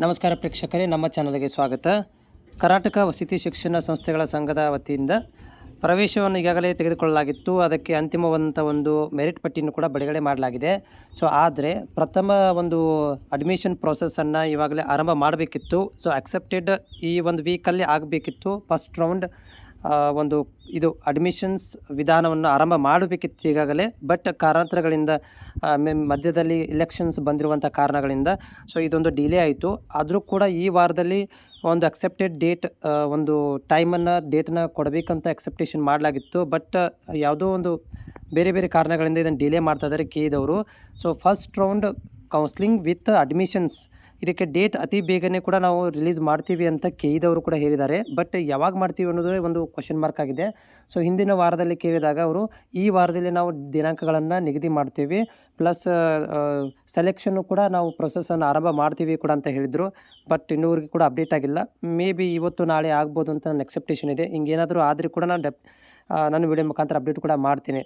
ನಮಸ್ಕಾರ ಪ್ರೇಕ್ಷಕರೇ, ನಮ್ಮ ಚಾನಲ್ಗೆ ಸ್ವಾಗತ. ಕರ್ನಾಟಕ ವಸತಿ ಶಿಕ್ಷಣ ಸಂಸ್ಥೆಗಳ ಸಂಘದ ವತಿಯಿಂದ ಪ್ರವೇಶವನ್ನು ಈಗಾಗಲೇ ತೆಗೆದುಕೊಳ್ಳಲಾಗಿತ್ತು. ಅದಕ್ಕೆ ಅಂತಿಮವಾದಂಥ ಒಂದು ಮೆರಿಟ್ ಪಟ್ಟಿಯನ್ನು ಕೂಡ ಬಿಡುಗಡೆ ಮಾಡಲಾಗಿದೆ. ಆದರೆ ಪ್ರಥಮ ಒಂದು ಅಡ್ಮಿಷನ್ ಪ್ರೋಸೆಸ್ಸನ್ನು ಇವಾಗಲೇ ಆರಂಭ ಮಾಡಬೇಕಿತ್ತು. ಅಕ್ಸೆಪ್ಟೆಡ್ ಈ ಒಂದು ವೀಕಲ್ಲಿ ಆಗಬೇಕಿತ್ತು. ಫಸ್ಟ್ ರೌಂಡ್ ಒಂದು ಇದು ಅಡ್ಮಿಷನ್ಸ್ ವಿಧಾನವನ್ನು ಆರಂಭ ಮಾಡಬೇಕಿತ್ತು ಈಗಾಗಲೇ. ಬಟ್ ಕಾರಣಾಂತರಗಳಿಂದ ಮಧ್ಯದಲ್ಲಿ ಇಲೆಕ್ಷನ್ಸ್ ಬಂದಿರುವಂಥ ಕಾರಣಗಳಿಂದ ಇದೊಂದು ಡಿಲೇ ಆಯಿತು. ಆದರೂ ಕೂಡ ಈ ವಾರದಲ್ಲಿ ಒಂದು ಅಕ್ಸೆಪ್ಟೆಡ್ ಡೇಟ್ ಒಂದು ಡೇಟನ್ನು ಕೊಡಬೇಕಂತ ಎಕ್ಸೆಪ್ಟೇಷನ್ ಮಾಡಲಾಗಿತ್ತು. ಬಟ್ ಯಾವುದೋ ಒಂದು ಬೇರೆ ಬೇರೆ ಕಾರಣಗಳಿಂದ ಇದನ್ನು ಡಿಲೇ ಮಾಡ್ತಾ ಇದ್ದಾರೆ ಕೆಇದವರು. First round counselling with admissions ಇದಕ್ಕೆ ಡೇಟ್ ಅತಿ ಬೇಗನೆ ಕೂಡ ನಾವು ರಿಲೀಸ್ ಮಾಡ್ತೀವಿ ಅಂತ ಕೆಇದವರು ಕೂಡ ಹೇಳಿದ್ದಾರೆ. ಬಟ್ ಯಾವಾಗ ಮಾಡ್ತೀವಿ ಅನ್ನೋದೇ ಒಂದು ಕ್ವಶನ್ ಮಾರ್ಕ್ ಆಗಿದೆ. ಹಿಂದಿನ ವಾರದಲ್ಲಿ ಕೇಳಿದಾಗ ಅವರು ಈ ವಾರದಲ್ಲಿ ನಾವು ದಿನಾಂಕಗಳನ್ನು ನಿಗದಿ ಮಾಡ್ತೀವಿ, ಪ್ಲಸ್ ಸೆಲೆಕ್ಷನ್ನು ಕೂಡ ನಾವು ಪ್ರೊಸೆಸನ್ನು ಆರಂಭ ಮಾಡ್ತೀವಿ ಕೂಡ ಅಂತ ಹೇಳಿದರು. ಬಟ್ ಇನ್ನೂವರೆಗೂ ಕೂಡ ಅಪ್ಡೇಟ್ ಆಗಿಲ್ಲ. ಮೇ ಬಿ ಇವತ್ತು ನಾಳೆ ಆಗ್ಬೋದು ಅಂತ ನನ್ನ ಎಕ್ಸೆಪ್ಟೇಷನ್ ಇದೆ. ಹಿಂಗೇನಾದರೂ ಆದರೆ ಕೂಡ ನಾನು ನನ್ನ ವಿಡಿಯೋ ಮುಖಾಂತರ ಅಪ್ಡೇಟ್ ಕೂಡ ಮಾಡ್ತೀನಿ.